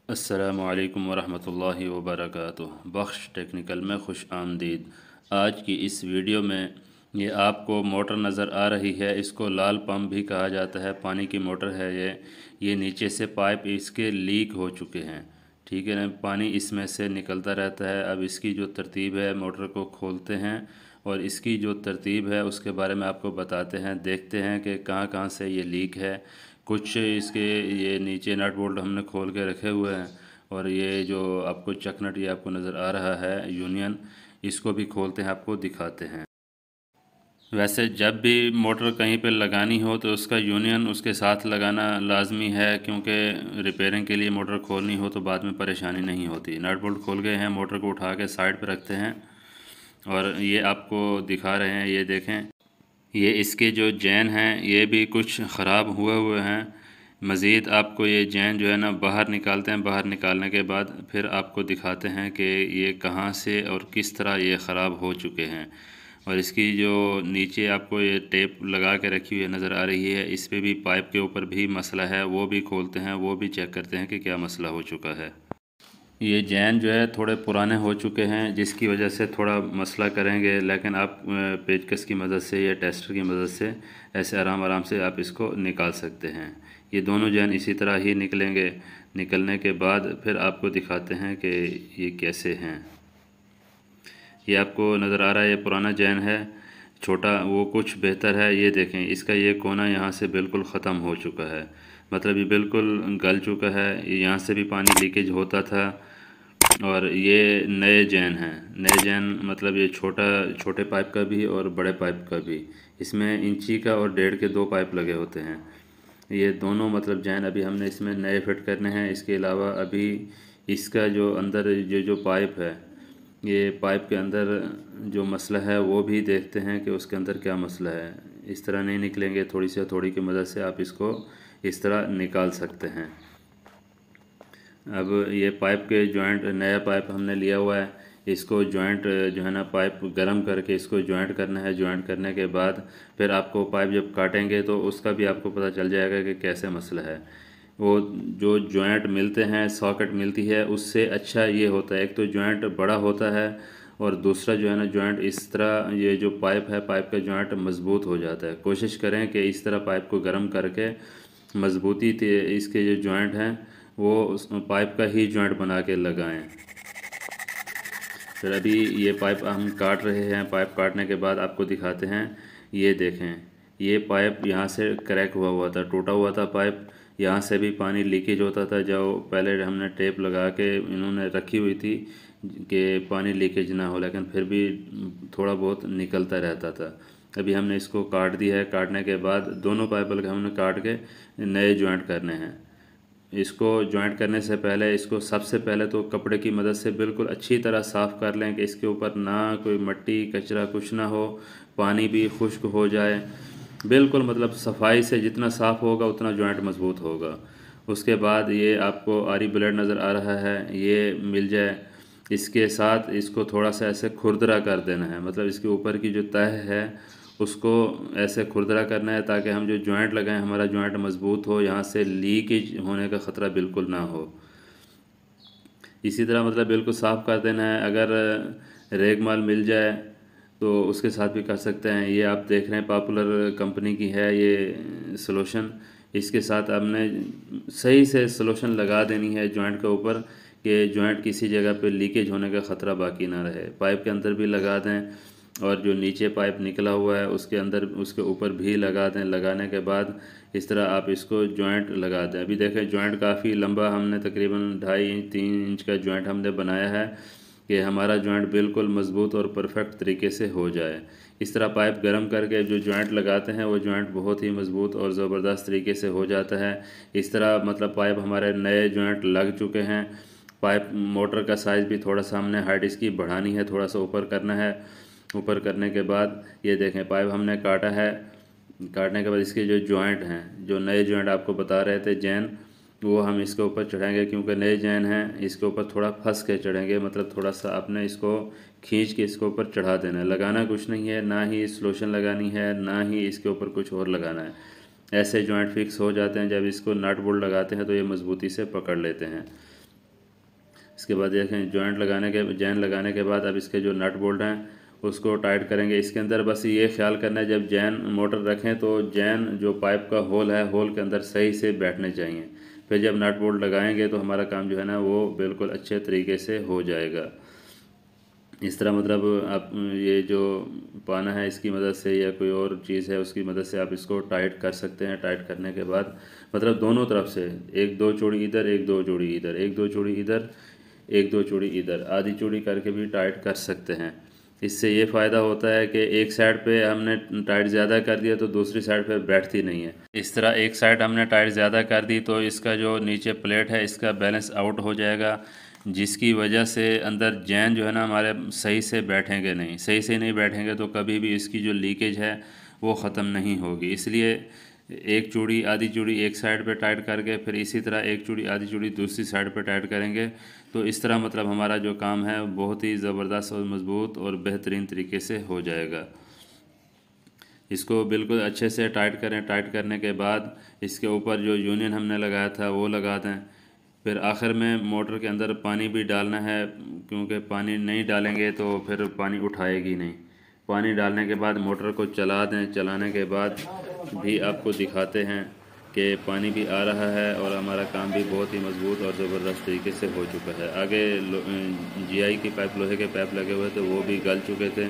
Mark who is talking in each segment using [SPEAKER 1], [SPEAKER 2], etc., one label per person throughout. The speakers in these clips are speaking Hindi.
[SPEAKER 1] अस्सलामुअलैकुम वरहमतुल्लाहि वबरकातुहू। बख्श टेक्निकल में खुश आमदीद। आज की इस वीडियो में ये आपको मोटर नज़र आ रही है, इसको लाल पंप भी कहा जाता है। पानी की मोटर है ये नीचे से पाइप इसके लीक हो चुके हैं, ठीक है ना। पानी इसमें से निकलता रहता है। अब इसकी जो तरतीब है, मोटर को खोलते हैं और इसकी जो तरतीब है उसके बारे में आपको बताते हैं। देखते हैं कि कहाँ कहाँ से ये लीक है। कुछ इसके ये नीचे नट बोल्ट हमने खोल के रखे हुए हैं, और ये जो आपको चक नट ये आपको नज़र आ रहा है यूनियन, इसको भी खोलते हैं, आपको दिखाते हैं। वैसे जब भी मोटर कहीं पे लगानी हो तो उसका यूनियन उसके साथ लगाना लाजमी है, क्योंकि रिपेयरिंग के लिए मोटर खोलनी हो तो बाद में परेशानी नहीं होती। नट बोल्ट खोल गए हैं, मोटर को उठा के साइड पर रखते हैं और ये आपको दिखा रहे हैं। ये देखें, ये इसके जो जैन हैं ये भी कुछ ख़राब हुए हैं। मज़ीद आपको ये जैन जो है ना बाहर निकालते हैं। बाहर निकालने के बाद फिर आपको दिखाते हैं कि ये कहाँ से और किस तरह ये ख़राब हो चुके हैं। और इसकी जो नीचे आपको ये टेप लगा के रखी हुई नज़र आ रही है, इस पर भी पाइप के ऊपर भी मसला है, वो भी खोलते हैं, वो भी चेक करते हैं कि क्या मसला हो चुका है। ये जैन जो है थोड़े पुराने हो चुके हैं, जिसकी वजह से थोड़ा मसला करेंगे, लेकिन आप पेचकस की मदद से या टेस्टर की मदद से ऐसे आराम आराम से आप इसको निकाल सकते हैं। ये दोनों जैन इसी तरह ही निकलेंगे। निकलने के बाद फिर आपको दिखाते हैं कि ये कैसे हैं। ये आपको नज़र आ रहा है, ये पुराना जैन है, छोटा, वो कुछ बेहतर है। ये देखें, इसका ये कोना यहाँ से बिल्कुल ख़त्म हो चुका है, मतलब ये बिल्कुल गल चुका है। यहाँ से भी पानी लीकेज होता था। और ये नए जैन हैं। नए जैन मतलब ये छोटे पाइप का भी और बड़े पाइप का भी, इसमें इंची का और 1.5 के 2 पाइप लगे होते हैं। ये दोनों मतलब जैन अभी हमने इसमें नए फिट करने हैं। इसके अलावा अभी इसका जो अंदर जो पाइप है, ये पाइप के अंदर जो मसला है वो भी देखते हैं कि उसके अंदर क्या मसला है। इस तरह नहीं निकलेंगे, थोड़ी से थोड़ी की मदद से आप इसको इस तरह निकाल सकते हैं। अब ये पाइप के जॉइंट, नया पाइप हमने लिया हुआ है, इसको जॉइंट जो है ना पाइप गरम करके इसको जॉइंट करना है। जॉइंट करने के बाद फिर आपको पाइप जब काटेंगे तो उसका भी आपको पता चल जाएगा कि कैसे मसला है। वो जो जॉइंट मिलते हैं, सॉकेट मिलती है, उससे अच्छा ये होता है, एक तो जॉइंट बड़ा होता है और दूसरा जो है ना जॉइंट इस तरह, ये जो पाइप है, पाइप का जॉइंट मज़बूत हो जाता है। कोशिश करें कि इस तरह पाइप को गर्म करके मज़बूती इसके जो जॉइंट हैं वो उस पाइप का ही जॉइंट बना के लगाएं। फिर अभी ये पाइप हम काट रहे हैं। पाइप काटने के बाद आपको दिखाते हैं। ये देखें, ये पाइप यहाँ से क्रैक हुआ था, टूटा हुआ था पाइप। यहाँ से भी पानी लीकेज होता था। जो पहले हमने टेप लगा के इन्होंने रखी हुई थी कि पानी लीकेज ना हो, लेकिन फिर भी थोड़ा बहुत निकलता रहता था। अभी हमने इसको काट दिया है। काटने के बाद दोनों पाइप हमने काट के नए जॉइंट करने हैं। इसको जॉइंट करने से पहले इसको सबसे पहले तो कपड़े की मदद से बिल्कुल अच्छी तरह साफ़ कर लें कि इसके ऊपर ना कोई मिट्टी कचरा कुछ ना हो, पानी भी खुश्क हो जाए। बिल्कुल मतलब सफाई से जितना साफ़ होगा उतना जॉइंट मज़बूत होगा। उसके बाद ये आपको आरी ब्लेड नज़र आ रहा है, ये मिल जाए। इसके साथ इसको थोड़ा सा ऐसे खुरदरा कर देना है, मतलब इसके ऊपर की जो तह है उसको ऐसे खुरदरा करना है, ताकि हम जो जॉइंट लगाएं हमारा जॉइंट मज़बूत हो, यहाँ से लीकेज होने का ख़तरा बिल्कुल ना हो। इसी तरह मतलब बिल्कुल साफ़ कर देना है। अगर रेग माल मिल जाए तो उसके साथ भी कर सकते हैं। ये आप देख रहे हैं पॉपुलर कंपनी की है ये सलोशन। इसके साथ आपने सही से सलोशन लगा देनी है जॉइंट के ऊपर, कि जॉइंट किसी जगह पे लीकेज होने का ख़तरा बाकी ना रहे। पाइप के अंदर भी लगा दें और जो नीचे पाइप निकला हुआ है उसके अंदर, उसके ऊपर भी लगा दें। लगाने के बाद इस तरह आप इसको जॉइंट लगा दें। अभी देखें जॉइंट काफ़ी लंबा, हमने तकरीबन 2.5-3 इंच का जॉइंट हमने बनाया है कि हमारा जॉइंट बिल्कुल मज़बूत और परफेक्ट तरीके से हो जाए। इस तरह पाइप गर्म करके जो जॉइंट लगाते हैं वो जॉइंट बहुत ही मज़बूत और ज़बरदस्त तरीके से हो जाता है। इस तरह मतलब पाइप हमारे नए जॉइंट लग चुके हैं। पाइप मोटर का साइज़ भी थोड़ा सा हमने हाइट इसकी बढ़ानी है, थोड़ा सा ऊपर करना है। ऊपर करने के बाद ये देखें पाइप हमने काटा है। काटने के बाद इसके जो जॉइंट हैं, जो नए जॉइंट आपको बता रहे थे जैन, वो हम इसके ऊपर चढ़ाएंगे, क्योंकि नए जैन हैं इसके ऊपर थोड़ा फंस के चढ़ेंगे, मतलब थोड़ा सा आपने इसको खींच के इसके ऊपर चढ़ा देना है। लगाना कुछ नहीं है, ना ही सलोशन लगानी है, ना ही इसके ऊपर कुछ और लगाना है। ऐसे जॉइंट फिक्स हो जाते हैं। जब इसको नट बोल्ट लगाते हैं तो ये मज़बूती से पकड़ लेते हैं। इसके बाद देखें जैन लगाने के बाद अब इसके जो नट बोल्ट हैं उसको टाइट करेंगे। इसके अंदर बस ये ख्याल करना है जब जैन मोटर रखें तो जैन जो पाइप का होल है होल के अंदर सही से बैठने चाहिए। फिर जब नट बोल्ट लगाएंगे तो हमारा काम जो है ना वो बिल्कुल अच्छे तरीके से हो जाएगा। इस तरह मतलब आप ये जो पाना है इसकी मदद से या कोई और चीज़ है उसकी मदद से आप इसको टाइट कर सकते हैं। टाइट करने के बाद मतलब दोनों तरफ से एक दो चूड़ी इधर, एक दो चूड़ी इधर, एक दो चूड़ी इधर, एक दो चूड़ी इधर, आधी चूड़ी करके भी टाइट कर सकते हैं। इससे ये फ़ायदा होता है कि एक साइड पे हमने टाइट ज़्यादा कर दिया तो दूसरी साइड पे बैठती नहीं है। इस तरह एक साइड हमने टाइट ज़्यादा कर दी तो इसका जो नीचे प्लेट है इसका बैलेंस आउट हो जाएगा, जिसकी वजह से अंदर जैन जो है ना हमारे सही से बैठेंगे नहीं। सही से नहीं बैठेंगे तो कभी भी इसकी जो लीकेज है वो ख़त्म नहीं होगी। इसलिए एक चूड़ी आधी चूड़ी एक साइड पे टाइट करके फिर इसी तरह एक चूड़ी आधी चूड़ी दूसरी साइड पे टाइट करेंगे तो इस तरह मतलब हमारा जो काम है बहुत ही ज़बरदस्त और मज़बूत और बेहतरीन तरीके से हो जाएगा। इसको बिल्कुल अच्छे से टाइट करें। टाइट करने के बाद इसके ऊपर जो यूनियन हमने लगाया था वो लगा दें। फिर आखिर में मोटर के अंदर पानी भी डालना है, क्योंकि पानी नहीं डालेंगे तो फिर पानी उठाएगी नहीं। पानी डालने के बाद मोटर को चला दें। चलाने के बाद भी आपको दिखाते हैं कि पानी भी आ रहा है और हमारा काम भी बहुत ही मज़बूत और ज़बरदस्त तरीके से हो चुका है। आगे जीआई की पाइप, लोहे के पाइप लगे हुए थे वो भी गल चुके थे,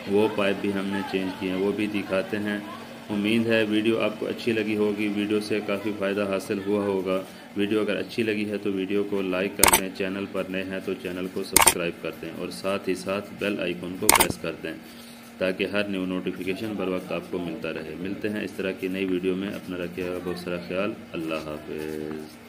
[SPEAKER 1] वो पाइप भी हमने चेंज किए हैं, वो भी दिखाते हैं। उम्मीद है वीडियो आपको अच्छी लगी होगी, वीडियो से काफ़ी फ़ायदा हासिल हुआ होगा। वीडियो अगर अच्छी लगी है तो वीडियो को लाइक कर दें, चैनल पर नए हैं तो चैनल को सब्सक्राइब कर दें और साथ ही साथ बेल आइकन को प्रेस कर दें ताकि हर न्यू नोटिफिकेशन बर वक्त आपको मिलता रहे। मिलते हैं इस तरह की नई वीडियो में। अपना रखिएगा बहुत सारा ख्याल। अल्लाह हाफ़िज़।